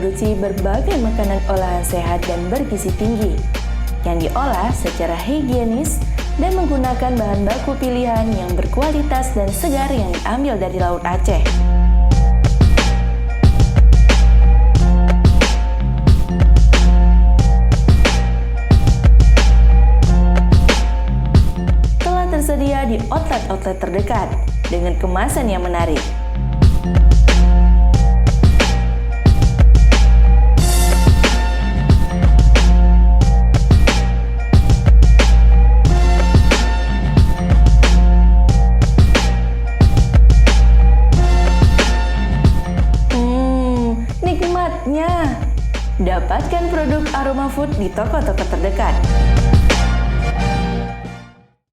memproduksi berbagai makanan olahan sehat dan bergizi tinggi yang diolah secara higienis dan menggunakan bahan baku pilihan yang berkualitas dan segar yang diambil dari Laut Aceh. Telah tersedia di outlet-outlet terdekat dengan kemasan yang menarik. Nikmatnya! Dapatkan produk Aroma Food di toko-toko terdekat.